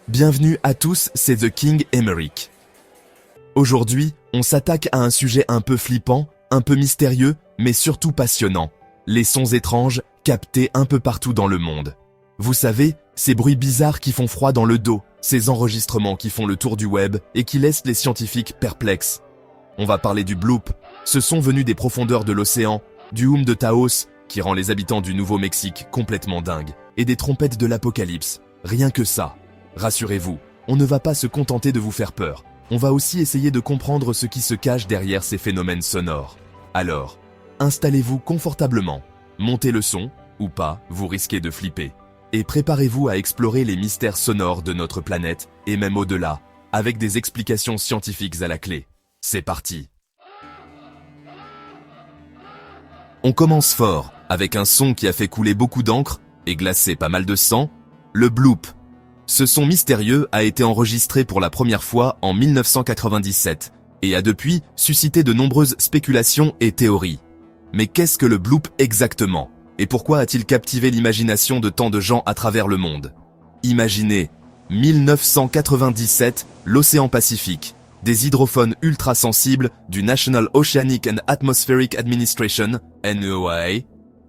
Bienvenue à tous, c'est The King Emeric. Aujourd'hui, on s'attaque à un sujet un peu flippant, un peu mystérieux, mais surtout passionnant. Les sons étranges captés un peu partout dans le monde. Vous savez, ces bruits bizarres qui font froid dans le dos, ces enregistrements qui font le tour du web et qui laissent les scientifiques perplexes. On va parler du bloop, ce son venu des profondeurs de l'océan, du hum de Taos, qui rend les habitants du Nouveau-Mexique complètement dingues, et des trompettes de l'apocalypse. Rien que ça. Rassurez-vous, on ne va pas se contenter de vous faire peur. On va aussi essayer de comprendre ce qui se cache derrière ces phénomènes sonores. Alors, installez-vous confortablement, montez le son, ou pas, vous risquez de flipper. Et préparez-vous à explorer les mystères sonores de notre planète, et même au-delà, avec des explications scientifiques à la clé. C'est parti! On commence fort, avec un son qui a fait couler beaucoup d'encre, et glacé pas mal de sang, le bloop. Ce son mystérieux a été enregistré pour la première fois en 1997 et a depuis suscité de nombreuses spéculations et théories. Mais qu'est-ce que le bloop exactement? Et pourquoi a-t-il captivé l'imagination de tant de gens à travers le monde? Imaginez, 1997, l'océan Pacifique, des hydrophones ultra-sensibles du National Oceanic and Atmospheric Administration, NOAA,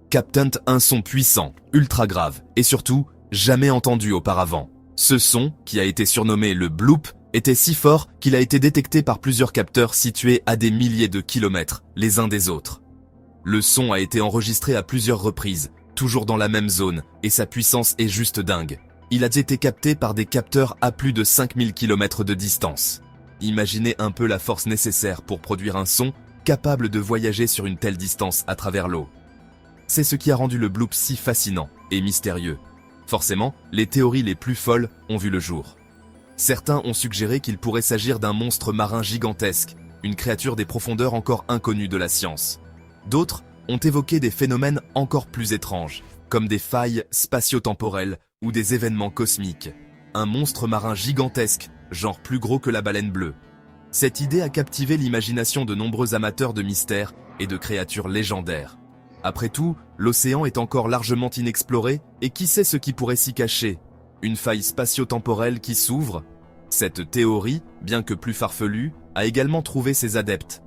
captent un son puissant, ultra grave et surtout jamais entendu auparavant. Ce son, qui a été surnommé le bloop, était si fort qu'il a été détecté par plusieurs capteurs situés à des milliers de kilomètres les uns des autres. Le son a été enregistré à plusieurs reprises, toujours dans la même zone, et sa puissance est juste dingue. Il a été capté par des capteurs à plus de 5000 km de distance. Imaginez un peu la force nécessaire pour produire un son capable de voyager sur une telle distance à travers l'eau. C'est ce qui a rendu le bloop si fascinant et mystérieux. Forcément, les théories les plus folles ont vu le jour. Certains ont suggéré qu'il pourrait s'agir d'un monstre marin gigantesque, une créature des profondeurs encore inconnues de la science. D'autres ont évoqué des phénomènes encore plus étranges, comme des failles spatio-temporelles ou des événements cosmiques. Un monstre marin gigantesque, genre plus gros que la baleine bleue. Cette idée a captivé l'imagination de nombreux amateurs de mystères et de créatures légendaires. Après tout, l'océan est encore largement inexploré et qui sait ce qui pourrait s'y cacher? Une faille spatio-temporelle qui s'ouvre? Cette théorie, bien que plus farfelue, a également trouvé ses adeptes.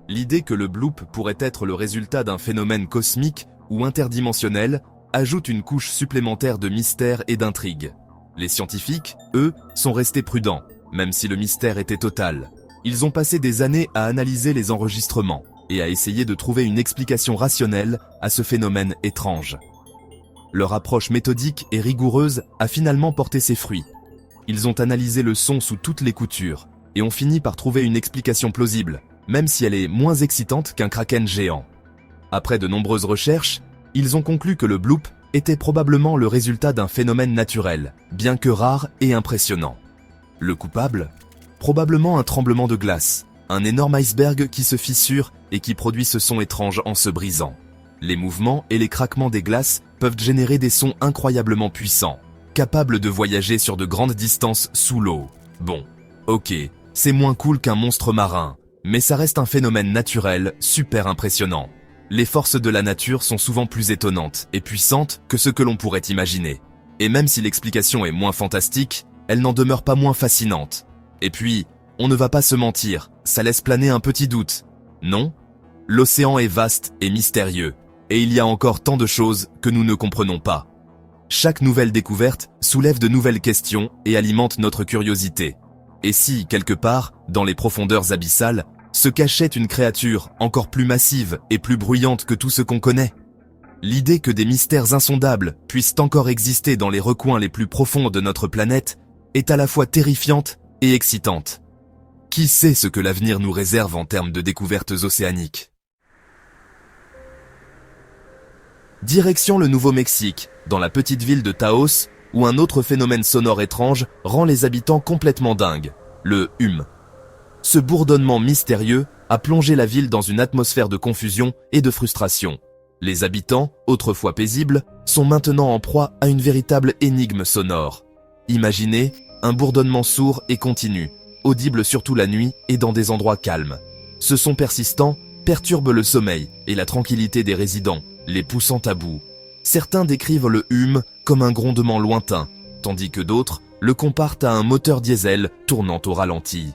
L'idée que le bloop pourrait être le résultat d'un phénomène cosmique ou interdimensionnel ajoute une couche supplémentaire de mystère et d'intrigue. Les scientifiques, eux, sont restés prudents, même si le mystère était total. Ils ont passé des années à analyser les enregistrements et à essayer de trouver une explication rationnelle à ce phénomène étrange. Leur approche méthodique et rigoureuse a finalement porté ses fruits. Ils ont analysé le son sous toutes les coutures et ont fini par trouver une explication plausible, même si elle est moins excitante qu'un kraken géant. Après de nombreuses recherches, ils ont conclu que le bloop était probablement le résultat d'un phénomène naturel, bien que rare et impressionnant. Le coupable? Probablement un tremblement de glace, un énorme iceberg qui se fissure et qui produit ce son étrange en se brisant. Les mouvements et les craquements des glaces peuvent générer des sons incroyablement puissants, capables de voyager sur de grandes distances sous l'eau. Bon, ok, c'est moins cool qu'un monstre marin, mais ça reste un phénomène naturel super impressionnant. Les forces de la nature sont souvent plus étonnantes et puissantes que ce que l'on pourrait imaginer. Et même si l'explication est moins fantastique, elle n'en demeure pas moins fascinante. Et puis, on ne va pas se mentir, ça laisse planer un petit doute. Non? L'océan est vaste et mystérieux, et il y a encore tant de choses que nous ne comprenons pas. Chaque nouvelle découverte soulève de nouvelles questions et alimente notre curiosité. Et si, quelque part, dans les profondeurs abyssales, se cachait une créature encore plus massive et plus bruyante que tout ce qu'on connaît? L'idée que des mystères insondables puissent encore exister dans les recoins les plus profonds de notre planète est à la fois terrifiante et excitante. Qui sait ce que l'avenir nous réserve en termes de découvertes océaniques? Direction le Nouveau-Mexique, dans la petite ville de Taos, où un autre phénomène sonore étrange rend les habitants complètement dingues, le hum. Ce bourdonnement mystérieux a plongé la ville dans une atmosphère de confusion et de frustration. Les habitants, autrefois paisibles, sont maintenant en proie à une véritable énigme sonore. Imaginez un bourdonnement sourd et continu, audible surtout la nuit et dans des endroits calmes. Ce son persistant perturbe le sommeil et la tranquillité des résidents, les poussant à bout. Certains décrivent le hum comme un grondement lointain, tandis que d'autres le comparent à un moteur diesel tournant au ralenti.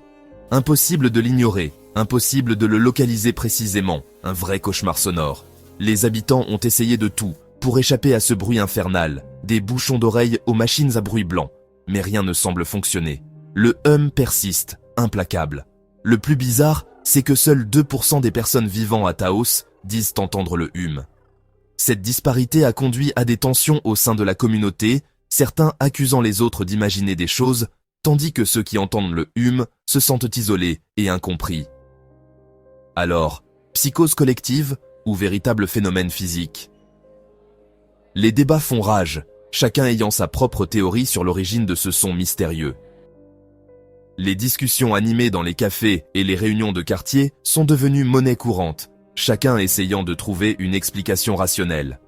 Impossible de l'ignorer, impossible de le localiser précisément, un vrai cauchemar sonore. Les habitants ont essayé de tout pour échapper à ce bruit infernal, des bouchons d'oreilles aux machines à bruit blanc, mais rien ne semble fonctionner. Le hum persiste, implacable. Le plus bizarre, c'est que seuls 2% des personnes vivant à Taos disent entendre le hum. Cette disparité a conduit à des tensions au sein de la communauté, certains accusant les autres d'imaginer des choses, tandis que ceux qui entendent le hum se sentent isolés et incompris. Alors, psychose collective ou véritable phénomène physique? Les débats font rage, chacun ayant sa propre théorie sur l'origine de ce son mystérieux. Les discussions animées dans les cafés et les réunions de quartier sont devenues monnaie courante, chacun essayant de trouver une explication rationnelle.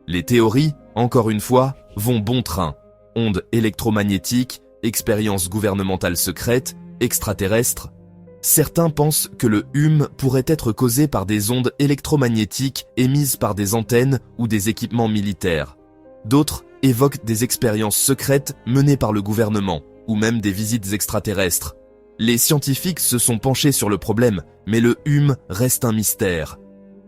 Les théories, encore une fois, vont bon train. Ondes électromagnétiques, expériences gouvernementales secrètes, extraterrestres. Certains pensent que le hum pourrait être causé par des ondes électromagnétiques émises par des antennes ou des équipements militaires. D'autres évoquent des expériences secrètes menées par le gouvernement, ou même des visites extraterrestres. Les scientifiques se sont penchés sur le problème, mais le hum reste un mystère.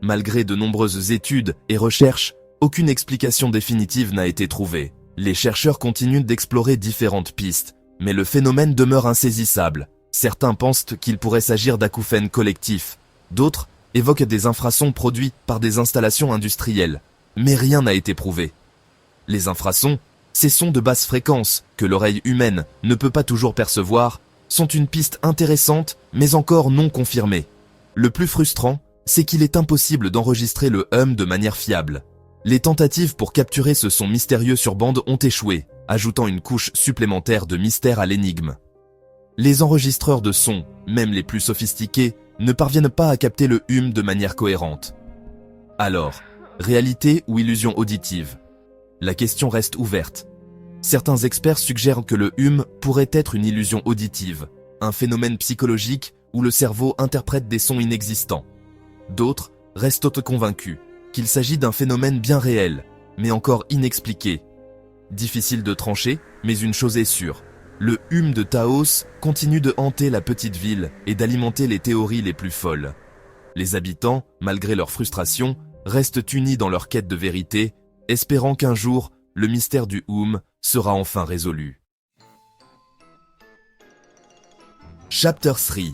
Malgré de nombreuses études et recherches, aucune explication définitive n'a été trouvée. Les chercheurs continuent d'explorer différentes pistes, mais le phénomène demeure insaisissable. Certains pensent qu'il pourrait s'agir d'acouphènes collectifs. D'autres évoquent des infrasons produits par des installations industrielles. Mais rien n'a été prouvé. Les infrasons, ces sons de basse fréquence que l'oreille humaine ne peut pas toujours percevoir, sont une piste intéressante mais encore non confirmée. Le plus frustrant, c'est qu'il est impossible d'enregistrer le hum de manière fiable. Les tentatives pour capturer ce son mystérieux sur bande ont échoué, ajoutant une couche supplémentaire de mystère à l'énigme. Les enregistreurs de sons, même les plus sophistiqués, ne parviennent pas à capter le hum de manière cohérente. Alors, réalité ou illusion auditive? La question reste ouverte. Certains experts suggèrent que le hum pourrait être une illusion auditive, un phénomène psychologique où le cerveau interprète des sons inexistants. D'autres restent convaincus qu'il s'agit d'un phénomène bien réel, mais encore inexpliqué. Difficile de trancher, mais une chose est sûre. Le hum de Taos continue de hanter la petite ville et d'alimenter les théories les plus folles. Les habitants, malgré leur frustration, restent unis dans leur quête de vérité, espérant qu'un jour, le mystère du hum sera enfin résolu. Chapter 3.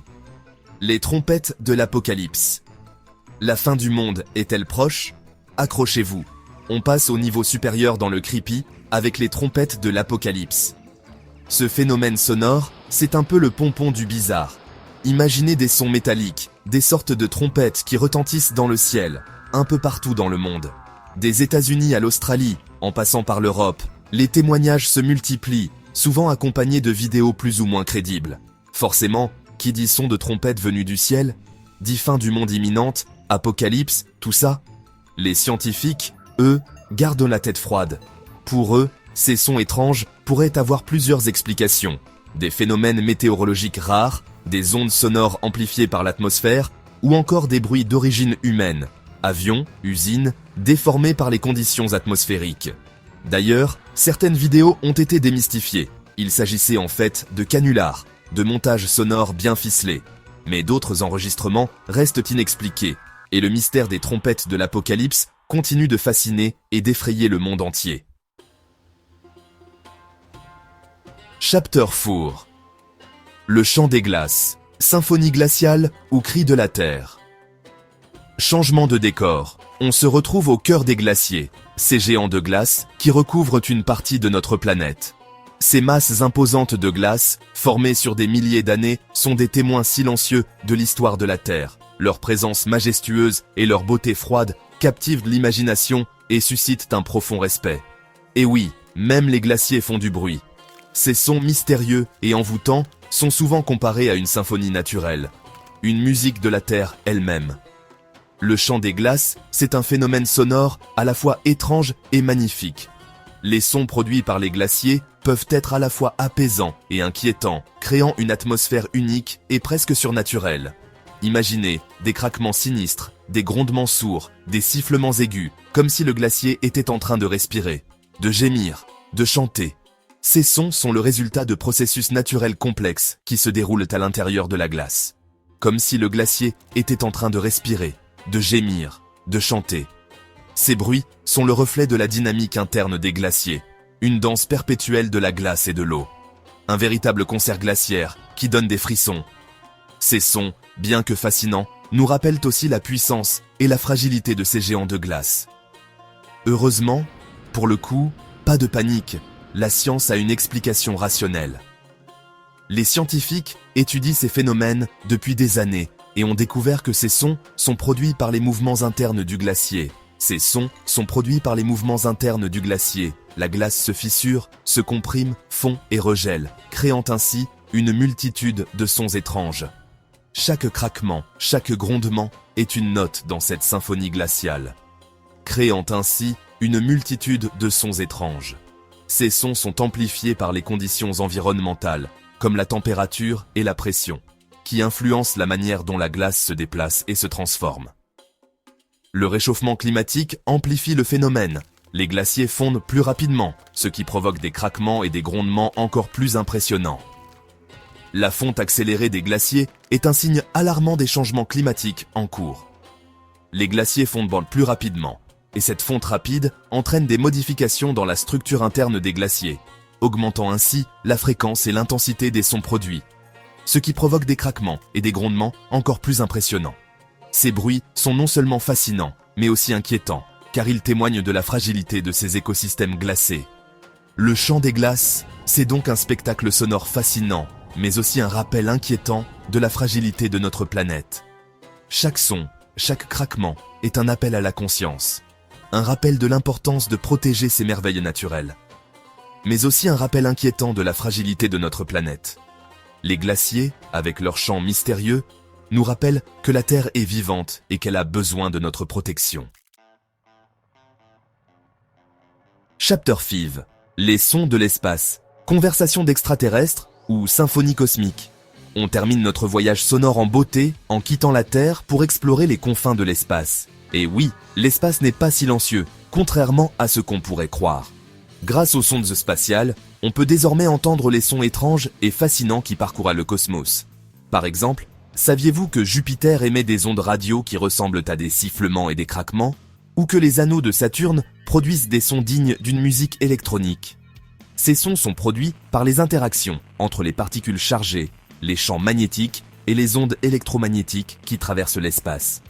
Les trompettes de l'apocalypse. La fin du monde est-elle proche? Accrochez-vous. On passe au niveau supérieur dans le creepy avec les trompettes de l'apocalypse. Ce phénomène sonore, c'est un peu le pompon du bizarre. Imaginez des sons métalliques, des sortes de trompettes qui retentissent dans le ciel, un peu partout dans le monde. Des États-Unis à l'Australie, en passant par l'Europe, les témoignages se multiplient, souvent accompagnés de vidéos plus ou moins crédibles. Forcément, qui dit son de trompettes venues du ciel, dit fin du monde imminente, apocalypse, tout ça. Les scientifiques, eux, gardent la tête froide. Pour eux, ces sons étranges pourraient avoir plusieurs explications. Des phénomènes météorologiques rares, des ondes sonores amplifiées par l'atmosphère, ou encore des bruits d'origine humaine. Avions, usines, déformés par les conditions atmosphériques. D'ailleurs, certaines vidéos ont été démystifiées. Il s'agissait en fait de canulars, de montages sonores bien ficelés. Mais d'autres enregistrements restent inexpliqués, et le mystère des trompettes de l'apocalypse continue de fasciner et d'effrayer le monde entier. Chapter 4. Le chant des glaces, symphonie glaciale ou cri de la terre. Changement de décor. On se retrouve au cœur des glaciers, ces géants de glace qui recouvrent une partie de notre planète. Ces masses imposantes de glace, formées sur des milliers d'années, sont des témoins silencieux de l'histoire de la Terre. Leur présence majestueuse et leur beauté froide captivent l'imagination et suscitent un profond respect. Et oui, même les glaciers font du bruit. Ces sons mystérieux et envoûtants sont souvent comparés à une symphonie naturelle, une musique de la Terre elle-même. Le chant des glaces, c'est un phénomène sonore à la fois étrange et magnifique. Les sons produits par les glaciers peuvent être à la fois apaisants et inquiétants, créant une atmosphère unique et presque surnaturelle. Imaginez des craquements sinistres, des grondements sourds, des sifflements aigus, comme si le glacier était en train de respirer, de gémir, de chanter. Ces sons sont le résultat de processus naturels complexes qui se déroulent à l'intérieur de la glace. Comme si le glacier était en train de respirer, de gémir, de chanter. Ces bruits sont le reflet de la dynamique interne des glaciers, une danse perpétuelle de la glace et de l'eau. Un véritable concert glaciaire qui donne des frissons. Ces sons, bien que fascinants, nous rappellent aussi la puissance et la fragilité de ces géants de glace. Heureusement, pour le coup, pas de panique, la science a une explication rationnelle. Les scientifiques étudient ces phénomènes depuis des années et ont découvert que ces sons sont produits par les mouvements internes du glacier. Ces sons sont produits par les mouvements internes du glacier. La glace se fissure, se comprime, fond et regèle, créant ainsi une multitude de sons étranges. Chaque craquement, chaque grondement est une note dans cette symphonie glaciale, créant ainsi une multitude de sons étranges. Ces sons sont amplifiés par les conditions environnementales, comme la température et la pression, qui influencent la manière dont la glace se déplace et se transforme. Le réchauffement climatique amplifie le phénomène. Les glaciers fondent plus rapidement, ce qui provoque des craquements et des grondements encore plus impressionnants. La fonte accélérée des glaciers est un signe alarmant des changements climatiques en cours. Les glaciers fondent plus rapidement, et cette fonte rapide entraîne des modifications dans la structure interne des glaciers, augmentant ainsi la fréquence et l'intensité des sons produits, ce qui provoque des craquements et des grondements encore plus impressionnants. Ces bruits sont non seulement fascinants, mais aussi inquiétants, car ils témoignent de la fragilité de ces écosystèmes glacés. Le chant des glaces, c'est donc un spectacle sonore fascinant, mais aussi un rappel inquiétant de la fragilité de notre planète. Chaque son, chaque craquement est un appel à la conscience, un rappel de l'importance de protéger ces merveilles naturelles, mais aussi un rappel inquiétant de la fragilité de notre planète. Les glaciers, avec leur chant mystérieux, nous rappellent que la Terre est vivante et qu'elle a besoin de notre protection. Chapter 5. Les sons de l'espace. Conversation d'extraterrestres ou symphonie cosmique. On termine notre voyage sonore en beauté en quittant la Terre pour explorer les confins de l'espace. Et oui, l'espace n'est pas silencieux, contrairement à ce qu'on pourrait croire. Grâce aux sondes spatiales, on peut désormais entendre les sons étranges et fascinants qui parcourent le cosmos. Par exemple, saviez-vous que Jupiter émet des ondes radio qui ressemblent à des sifflements et des craquements, ou que les anneaux de Saturne produisent des sons dignes d'une musique électronique? Ces sons sont produits par les interactions entre les particules chargées, les champs magnétiques et les ondes électromagnétiques qui traversent l'espace.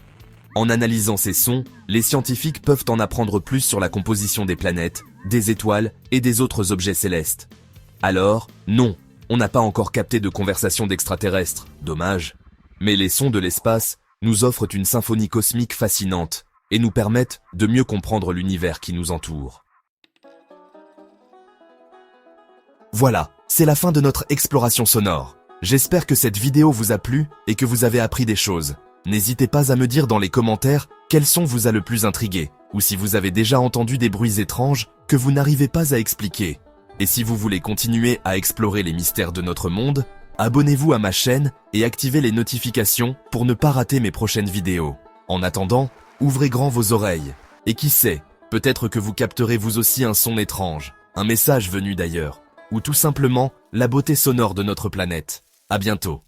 En analysant ces sons, les scientifiques peuvent en apprendre plus sur la composition des planètes, des étoiles et des autres objets célestes. Alors, non, on n'a pas encore capté de conversation d'extraterrestres, dommage. Mais les sons de l'espace nous offrent une symphonie cosmique fascinante et nous permettent de mieux comprendre l'univers qui nous entoure. Voilà, c'est la fin de notre exploration sonore. J'espère que cette vidéo vous a plu et que vous avez appris des choses. N'hésitez pas à me dire dans les commentaires quel son vous a le plus intrigué, ou si vous avez déjà entendu des bruits étranges que vous n'arrivez pas à expliquer. Et si vous voulez continuer à explorer les mystères de notre monde, abonnez-vous à ma chaîne et activez les notifications pour ne pas rater mes prochaines vidéos. En attendant, ouvrez grand vos oreilles. Et qui sait, peut-être que vous capterez vous aussi un son étrange, un message venu d'ailleurs, ou tout simplement la beauté sonore de notre planète. À bientôt.